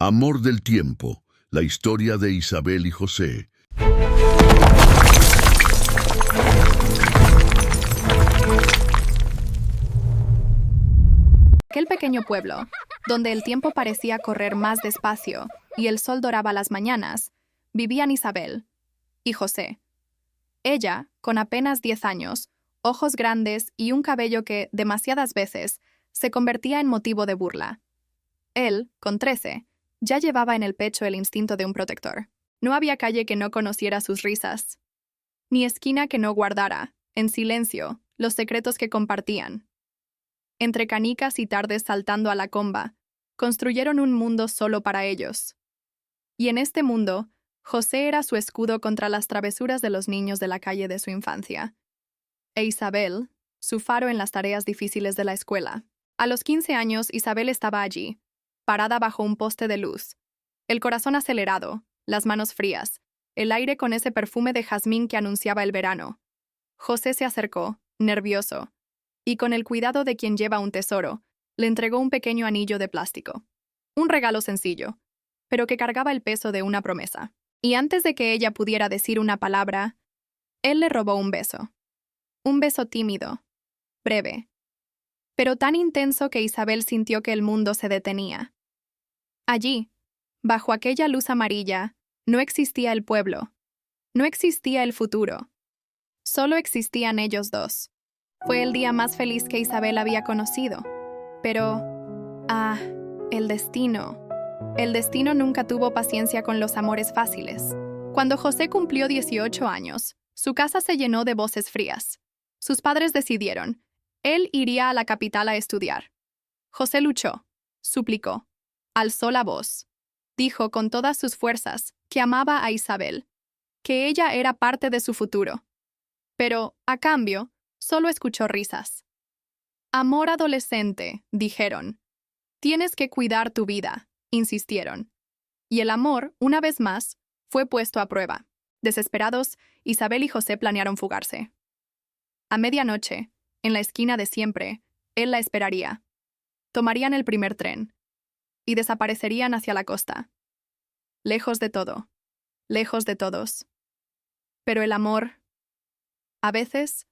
Amor del tiempo, la historia de Isabel y José. Aquel pequeño pueblo, donde el tiempo parecía correr más despacio y el sol doraba las mañanas, vivían Isabel y José. Ella, con apenas 10 años, ojos grandes y un cabello que, demasiadas veces, se convertía en motivo de burla. Él, con 13, ya llevaba en el pecho el instinto de un protector. No había calle que no conociera sus risas, ni esquina que no guardara, en silencio, los secretos que compartían. Entre canicas y tardes saltando a la comba, construyeron un mundo solo para ellos. Y en este mundo, José era su escudo contra las travesuras de los niños de la calle de su infancia. E Isabel, su faro en las tareas difíciles de la escuela. A los 15 años, Isabel estaba allí, parada bajo un poste de luz, el corazón acelerado, las manos frías, el aire con ese perfume de jazmín que anunciaba el verano. José se acercó, nervioso, y con el cuidado de quien lleva un tesoro, le entregó un pequeño anillo de plástico. Un regalo sencillo, pero que cargaba el peso de una promesa. Y antes de que ella pudiera decir una palabra, él le robó un beso. Un beso tímido, breve, pero tan intenso que Isabel sintió que el mundo se detenía. Allí, bajo aquella luz amarilla, no existía el pueblo, no existía el futuro, solo existían ellos dos. Fue el día más feliz que Isabel había conocido. Pero, el destino. El destino nunca tuvo paciencia con los amores fáciles. Cuando José cumplió 18 años, su casa se llenó de voces frías. Sus padres decidieron. Él iría a la capital a estudiar. José luchó, suplicó, alzó la voz. Dijo con todas sus fuerzas que amaba a Isabel, que ella era parte de su futuro. Pero, a cambio, solo escuchó risas. Amor adolescente, dijeron. Tienes que cuidar tu vida, insistieron. Y el amor, una vez más, fue puesto a prueba. Desesperados, Isabel y José planearon fugarse. A medianoche, en la esquina de siempre, él la esperaría. Tomarían el primer tren y desaparecerían hacia la costa. Lejos de todo, lejos de todos. Pero el amor, a veces,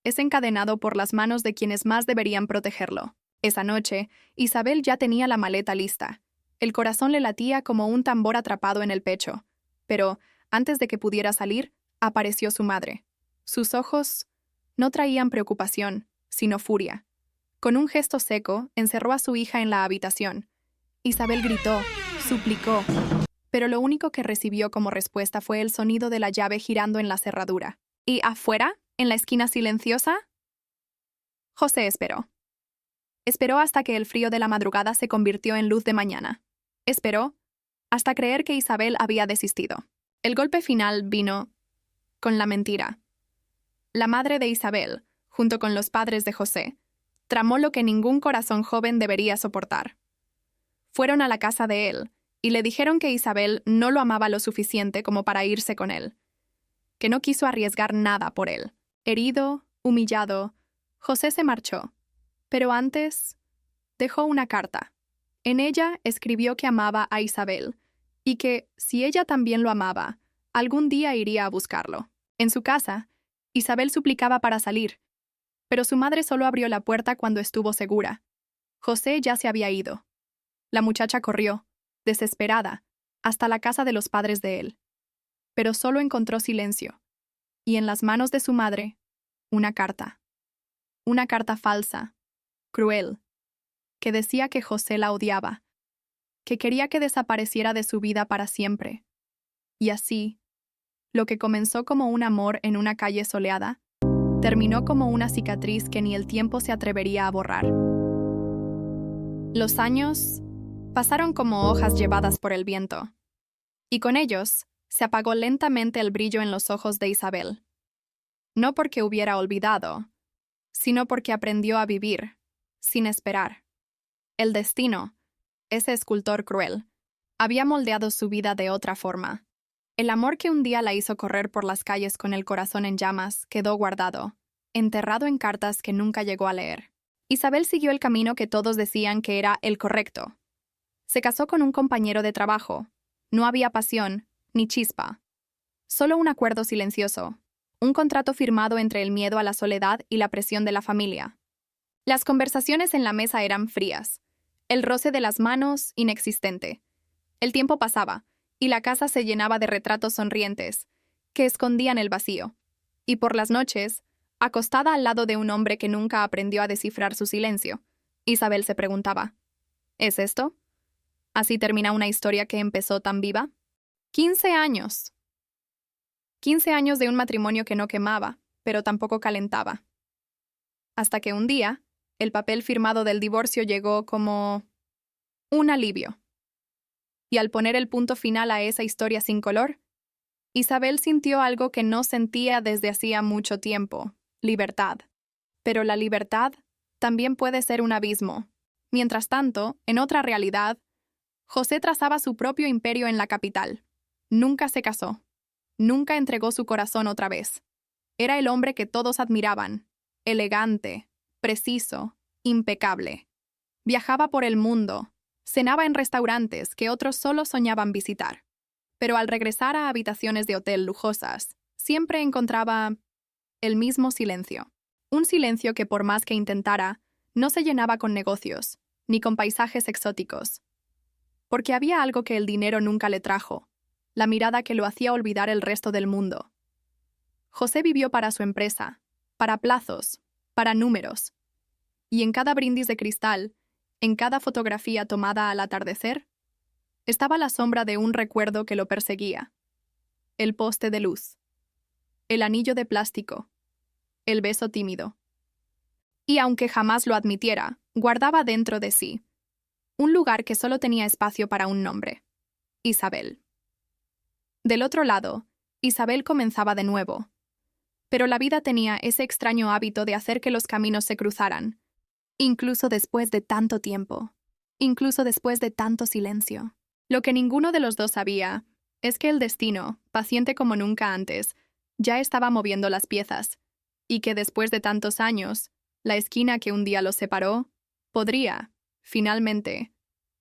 es encadenado por las manos de quienes más deberían protegerlo. Esa noche, Isabel ya tenía la maleta lista. El corazón le latía como un tambor atrapado en el pecho. Pero, antes de que pudiera salir, apareció su madre. Sus ojos no traían preocupación, sino furia. Con un gesto seco, encerró a su hija en la habitación. Isabel gritó, suplicó, pero lo único que recibió como respuesta fue el sonido de la llave girando en la cerradura. ¿Y afuera, en la esquina silenciosa? José esperó. Esperó hasta que el frío de la madrugada se convirtió en luz de mañana. Esperó hasta creer que Isabel había desistido. El golpe final vino con la mentira. La madre de Isabel, junto con los padres de José, tramó lo que ningún corazón joven debería soportar. Fueron a la casa de él y le dijeron que Isabel no lo amaba lo suficiente como para irse con él, que no quiso arriesgar nada por él. Herido, humillado, José se marchó, pero antes dejó una carta. En ella escribió que amaba a Isabel y que, si ella también lo amaba, algún día iría a buscarlo. En su casa, Isabel suplicaba para salir, pero su madre solo abrió la puerta cuando estuvo segura. José ya se había ido. La muchacha corrió, desesperada, hasta la casa de los padres de él. Pero solo encontró silencio, y en las manos de su madre, una carta. Una carta falsa, cruel, que decía que José la odiaba, que quería que desapareciera de su vida para siempre. Y así, lo que comenzó como un amor en una calle soleada, terminó como una cicatriz que ni el tiempo se atrevería a borrar. Los años pasaron como hojas llevadas por el viento, y con ellos se apagó lentamente el brillo en los ojos de Isabel. No porque hubiera olvidado, sino porque aprendió a vivir, sin esperar. El destino, ese escultor cruel, había moldeado su vida de otra forma. El amor que un día la hizo correr por las calles con el corazón en llamas quedó guardado, enterrado en cartas que nunca llegó a leer. Isabel siguió el camino que todos decían que era el correcto. Se casó con un compañero de trabajo. No había pasión, ni chispa. Solo un acuerdo silencioso. Un contrato firmado entre el miedo a la soledad y la presión de la familia. Las conversaciones en la mesa eran frías. El roce de las manos, inexistente. El tiempo pasaba, y la casa se llenaba de retratos sonrientes, que escondían el vacío. Y por las noches, acostada al lado de un hombre que nunca aprendió a descifrar su silencio, Isabel se preguntaba, ¿es esto? ¿Así termina una historia que empezó tan viva? 15 años. 15 años de un matrimonio que no quemaba, pero tampoco calentaba. Hasta que un día, el papel firmado del divorcio llegó como un alivio. Y al poner el punto final a esa historia sin color, Isabel sintió algo que no sentía desde hacía mucho tiempo: libertad. Pero la libertad también puede ser un abismo. Mientras tanto, en otra realidad, José trazaba su propio imperio en la capital. Nunca se casó. Nunca entregó su corazón otra vez. Era el hombre que todos admiraban. Elegante, preciso, impecable. Viajaba por el mundo. Cenaba en restaurantes que otros solo soñaban visitar. Pero al regresar a habitaciones de hotel lujosas, siempre encontraba el mismo silencio. Un silencio que, por más que intentara, no se llenaba con negocios, ni con paisajes exóticos. Porque había algo que el dinero nunca le trajo, la mirada que lo hacía olvidar el resto del mundo. José vivió para su empresa, para plazos, para números. Y en cada brindis de cristal, en cada fotografía tomada al atardecer, estaba la sombra de un recuerdo que lo perseguía. El poste de luz, el anillo de plástico, el beso tímido. Y aunque jamás lo admitiera, guardaba dentro de sí un lugar que solo tenía espacio para un nombre: Isabel. Del otro lado, Isabel comenzaba de nuevo. Pero la vida tenía ese extraño hábito de hacer que los caminos se cruzaran, incluso después de tanto tiempo, incluso después de tanto silencio. Lo que ninguno de los dos sabía es que el destino, paciente como nunca antes, ya estaba moviendo las piezas, y que después de tantos años, la esquina que un día los separó podría, finalmente,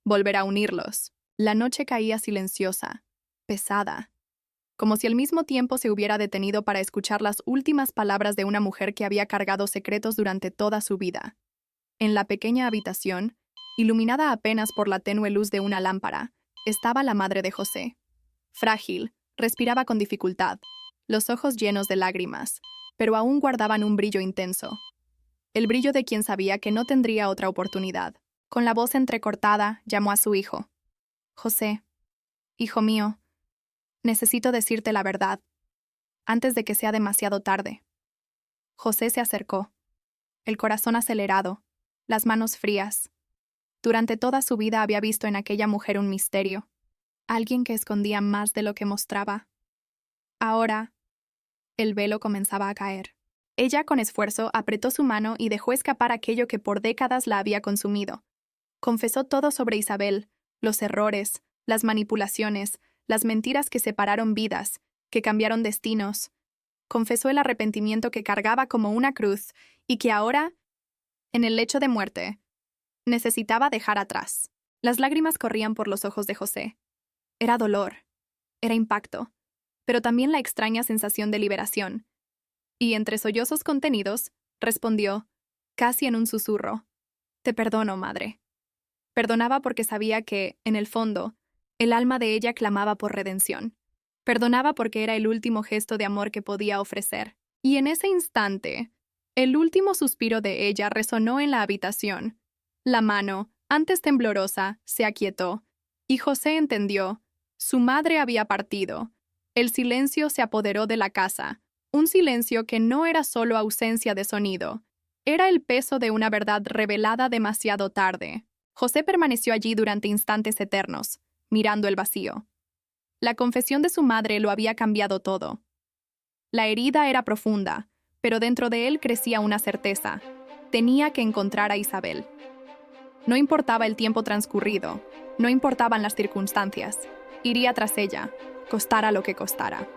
volver a unirlos. La noche caía silenciosa, pesada, como si al mismo tiempo se hubiera detenido para escuchar las últimas palabras de una mujer que había cargado secretos durante toda su vida. En la pequeña habitación, iluminada apenas por la tenue luz de una lámpara, estaba la madre de José. Frágil, respiraba con dificultad, los ojos llenos de lágrimas, pero aún guardaban un brillo intenso. El brillo de quien sabía que no tendría otra oportunidad. Con la voz entrecortada, llamó a su hijo. José, hijo mío, necesito decirte la verdad, antes de que sea demasiado tarde. José se acercó, el corazón acelerado, las manos frías. Durante toda su vida había visto en aquella mujer un misterio, alguien que escondía más de lo que mostraba. Ahora, el velo comenzaba a caer. Ella, con esfuerzo, apretó su mano y dejó escapar aquello que por décadas la había consumido. Confesó todo sobre Isabel, los errores, las manipulaciones, las mentiras que separaron vidas, que cambiaron destinos. Confesó el arrepentimiento que cargaba como una cruz y que ahora, en el lecho de muerte, necesitaba dejar atrás. Las lágrimas corrían por los ojos de José. Era dolor, era impacto, pero también la extraña sensación de liberación. Y entre sollozos contenidos, respondió, casi en un susurro: «Te perdono, madre». Perdonaba porque sabía que, en el fondo, el alma de ella clamaba por redención. Perdonaba porque era el último gesto de amor que podía ofrecer. Y en ese instante, el último suspiro de ella resonó en la habitación. La mano, antes temblorosa, se aquietó, y José entendió. Su madre había partido. El silencio se apoderó de la casa, un silencio que no era solo ausencia de sonido, era el peso de una verdad revelada demasiado tarde. José permaneció allí durante instantes eternos, mirando el vacío. La confesión de su madre lo había cambiado todo. La herida era profunda, pero dentro de él crecía una certeza: tenía que encontrar a Isabel. No importaba el tiempo transcurrido, no importaban las circunstancias. Iría tras ella, costara lo que costara.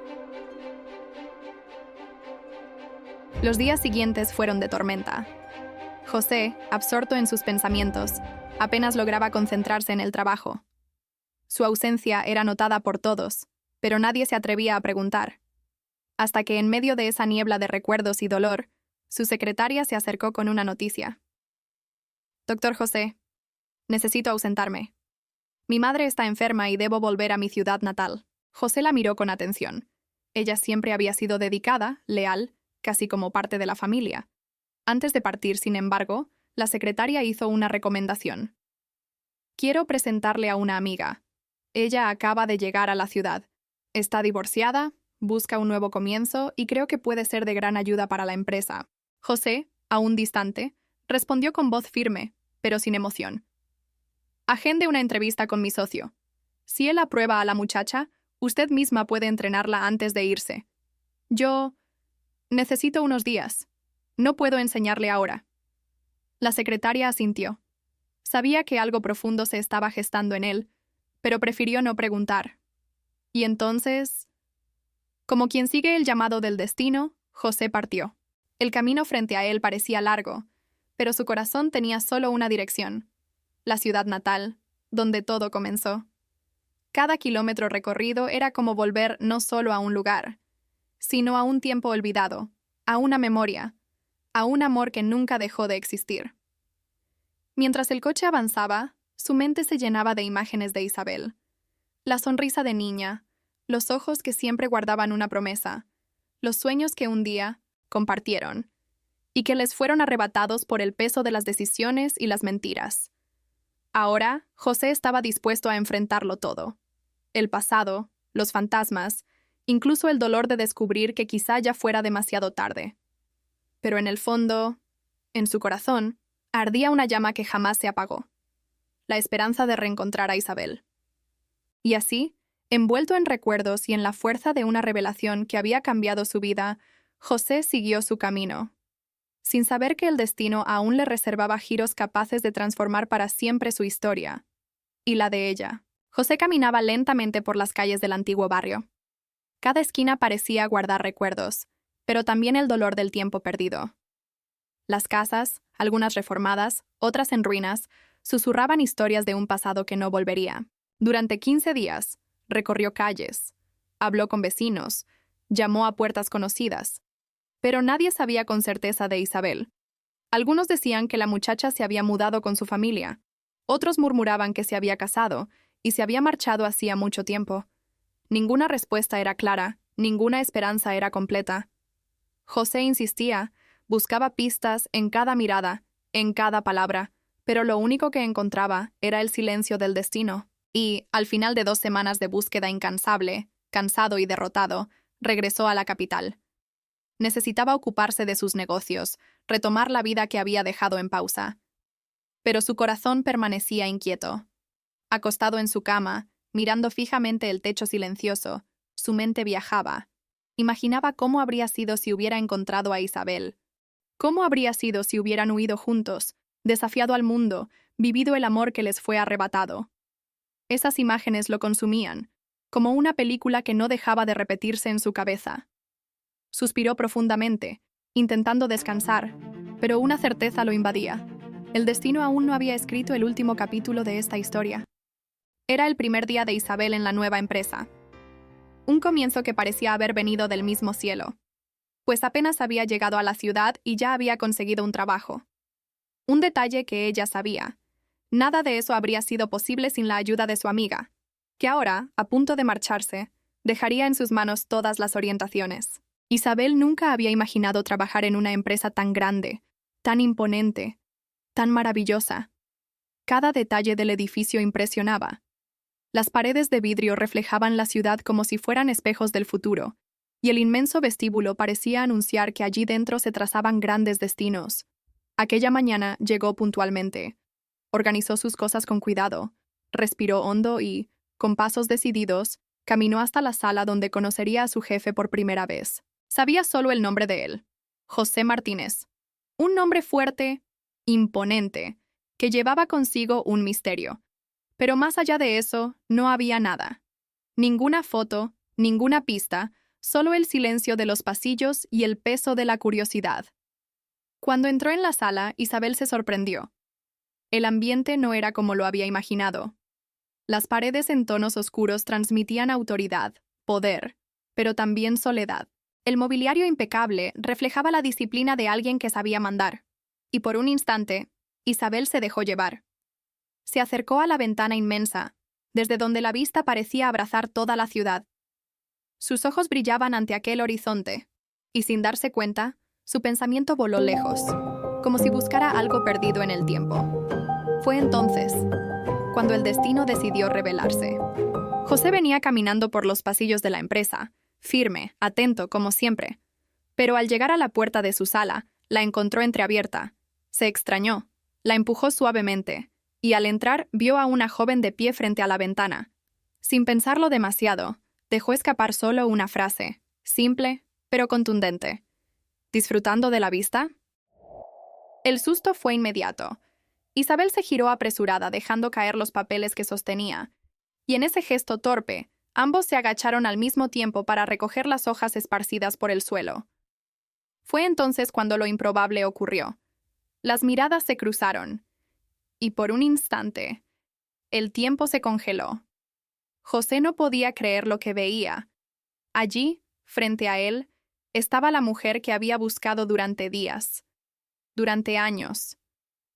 Los días siguientes fueron de tormenta. José, absorto en sus pensamientos, Apenas lograba concentrarse en el trabajo. Su ausencia era notada por todos, pero nadie se atrevía a preguntar. Hasta que en medio de esa niebla de recuerdos y dolor, su secretaria se acercó con una noticia. Doctor José, necesito ausentarme. Mi madre está enferma y debo volver a mi ciudad natal. José la miró con atención. Ella siempre había sido dedicada, leal, casi como parte de la familia. Antes de partir, sin embargo, la secretaria hizo una recomendación. Quiero presentarle a una amiga. Ella acaba de llegar a la ciudad. Está divorciada, busca un nuevo comienzo y creo que puede ser de gran ayuda para la empresa. José, aún distante, respondió con voz firme, pero sin emoción. Agende una entrevista con mi socio. Si él aprueba a la muchacha, usted misma puede entrenarla antes de irse. Yo necesito unos días. No puedo enseñarle ahora. La secretaria asintió. Sabía que algo profundo se estaba gestando en él, pero prefirió no preguntar. Y entonces, como quien sigue el llamado del destino, José partió. El camino frente a él parecía largo, pero su corazón tenía solo una dirección: la ciudad natal, donde todo comenzó. Cada kilómetro recorrido era como volver no solo a un lugar, sino a un tiempo olvidado, a una memoria, a un amor que nunca dejó de existir. Mientras el coche avanzaba, su mente se llenaba de imágenes de Isabel. La sonrisa de niña, los ojos que siempre guardaban una promesa, los sueños que un día compartieron, y que les fueron arrebatados por el peso de las decisiones y las mentiras. Ahora, José estaba dispuesto a enfrentarlo todo. El pasado, los fantasmas, incluso el dolor de descubrir que quizá ya fuera demasiado tarde. Pero en el fondo, en su corazón, ardía una llama que jamás se apagó: la esperanza de reencontrar a Isabel. Y así, envuelto en recuerdos y en la fuerza de una revelación que había cambiado su vida, José siguió su camino, sin saber que el destino aún le reservaba giros capaces de transformar para siempre su historia, y la de ella. José caminaba lentamente por las calles del antiguo barrio. Cada esquina parecía guardar recuerdos, pero también el dolor del tiempo perdido. Las casas, algunas reformadas, otras en ruinas, susurraban historias de un pasado que no volvería. Durante 15 días, recorrió calles, habló con vecinos, llamó a puertas conocidas, pero nadie sabía con certeza de Isabel. Algunos decían que la muchacha se había mudado con su familia, otros murmuraban que se había casado y se había marchado hacía mucho tiempo. Ninguna respuesta era clara, ninguna esperanza era completa. José insistía, buscaba pistas en cada mirada, en cada palabra, pero lo único que encontraba era el silencio del destino. Y, al final de 2 semanas de búsqueda incansable, cansado y derrotado, regresó a la capital. Necesitaba ocuparse de sus negocios, retomar la vida que había dejado en pausa. Pero su corazón permanecía inquieto. Acostado en su cama, mirando fijamente el techo silencioso, su mente viajaba. Imaginaba cómo habría sido si hubiera encontrado a Isabel. Cómo habría sido si hubieran huido juntos, desafiado al mundo, vivido el amor que les fue arrebatado. Esas imágenes lo consumían, como una película que no dejaba de repetirse en su cabeza. Suspiró profundamente, intentando descansar, pero una certeza lo invadía. El destino aún no había escrito el último capítulo de esta historia. Era el primer día de Isabel en la nueva empresa. Un comienzo que parecía haber venido del mismo cielo, pues apenas había llegado a la ciudad y ya había conseguido un trabajo. Un detalle que ella sabía: nada de eso habría sido posible sin la ayuda de su amiga, que ahora, a punto de marcharse, dejaría en sus manos todas las orientaciones. Isabel nunca había imaginado trabajar en una empresa tan grande, tan imponente, tan maravillosa. Cada detalle del edificio impresionaba. Las paredes de vidrio reflejaban la ciudad como si fueran espejos del futuro, y el inmenso vestíbulo parecía anunciar que allí dentro se trazaban grandes destinos. Aquella mañana llegó puntualmente. Organizó sus cosas con cuidado, respiró hondo y, con pasos decididos, caminó hasta la sala donde conocería a su jefe por primera vez. Sabía solo el nombre de él: José Martínez. Un nombre fuerte, imponente, que llevaba consigo un misterio. Pero más allá de eso, no había nada. Ninguna foto, ninguna pista, solo el silencio de los pasillos y el peso de la curiosidad. Cuando entró en la sala, Isabel se sorprendió. El ambiente no era como lo había imaginado. Las paredes en tonos oscuros transmitían autoridad, poder, pero también soledad. El mobiliario impecable reflejaba la disciplina de alguien que sabía mandar. Y por un instante, Isabel se dejó llevar. Se acercó a la ventana inmensa, desde donde la vista parecía abrazar toda la ciudad. Sus ojos brillaban ante aquel horizonte, y sin darse cuenta, su pensamiento voló lejos, como si buscara algo perdido en el tiempo. Fue entonces cuando el destino decidió revelarse. José venía caminando por los pasillos de la empresa, firme, atento, como siempre. Pero al llegar a la puerta de su sala, la encontró entreabierta. Se extrañó, la empujó suavemente, y al entrar vio a una joven de pie frente a la ventana. Sin pensarlo demasiado, dejó escapar solo una frase, simple, pero contundente. ¿Disfrutando de la vista? El susto fue inmediato. Isabel se giró apresurada, dejando caer los papeles que sostenía, y en ese gesto torpe, ambos se agacharon al mismo tiempo para recoger las hojas esparcidas por el suelo. Fue entonces cuando lo improbable ocurrió. Las miradas se cruzaron, y por un instante, el tiempo se congeló. José no podía creer lo que veía. Allí, frente a él, estaba la mujer que había buscado durante días, durante años,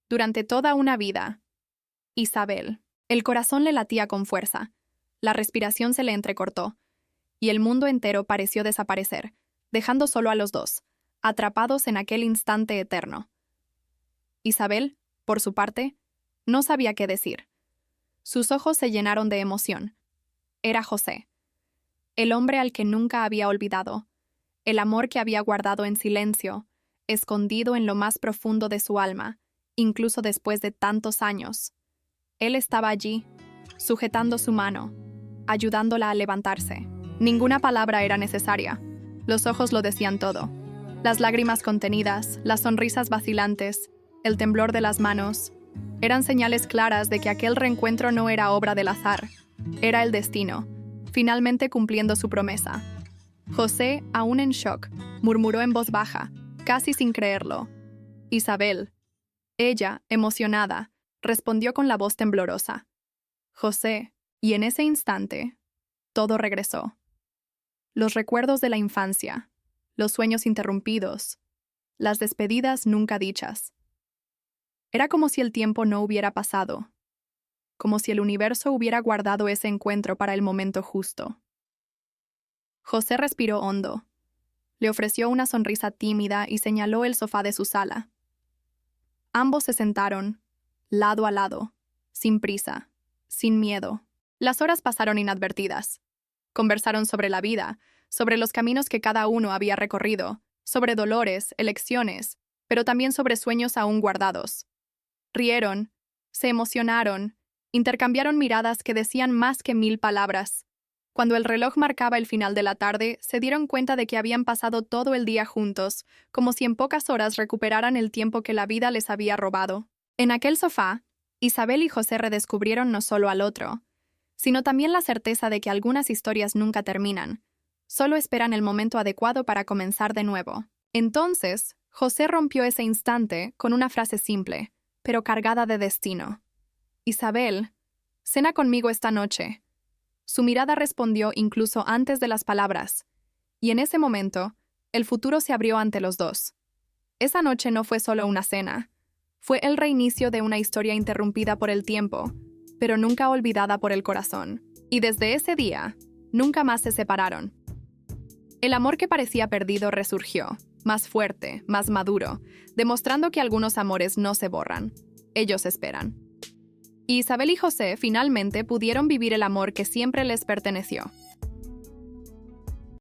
durante toda una vida. Isabel. El corazón le latía con fuerza, la respiración se le entrecortó, y el mundo entero pareció desaparecer, dejando solo a los dos, atrapados en aquel instante eterno. Isabel, por su parte, no sabía qué decir. Sus ojos se llenaron de emoción. Era José, el hombre al que nunca había olvidado, el amor que había guardado en silencio, escondido en lo más profundo de su alma, incluso después de tantos años. Él estaba allí, sujetando su mano, ayudándola a levantarse. Ninguna palabra era necesaria. Los ojos lo decían todo. Las lágrimas contenidas, las sonrisas vacilantes, el temblor de las manos, eran señales claras de que aquel reencuentro no era obra del azar. Era el destino, finalmente cumpliendo su promesa. José, aún en shock, murmuró en voz baja, casi sin creerlo. Isabel. Ella, emocionada, respondió con la voz temblorosa. José, y en ese instante, todo regresó. Los recuerdos de la infancia, los sueños interrumpidos, las despedidas nunca dichas. Era como si el tiempo no hubiera pasado, como si el universo hubiera guardado ese encuentro para el momento justo. José respiró hondo, le ofreció una sonrisa tímida y señaló el sofá de su sala. Ambos se sentaron, lado a lado, sin prisa, sin miedo. Las horas pasaron inadvertidas. Conversaron sobre la vida, sobre los caminos que cada uno había recorrido, sobre dolores, elecciones, pero también sobre sueños aún guardados. Rieron, se emocionaron, intercambiaron miradas que decían más que 1000 palabras. Cuando el reloj marcaba el final de la tarde, se dieron cuenta de que habían pasado todo el día juntos, como si en pocas horas recuperaran el tiempo que la vida les había robado. En aquel sofá, Isabel y José redescubrieron no solo al otro, sino también la certeza de que algunas historias nunca terminan, solo esperan el momento adecuado para comenzar de nuevo. Entonces, José rompió ese instante con una frase simple, pero cargada de destino. Isabel, cena conmigo esta noche. Su mirada respondió incluso antes de las palabras, y en ese momento, el futuro se abrió ante los dos. Esa noche no fue solo una cena, fue el reinicio de una historia interrumpida por el tiempo, pero nunca olvidada por el corazón. Y desde ese día, nunca más se separaron. El amor que parecía perdido resurgió, más fuerte, más maduro, demostrando que algunos amores no se borran, ellos esperan. Y Isabel y José finalmente pudieron vivir el amor que siempre les perteneció.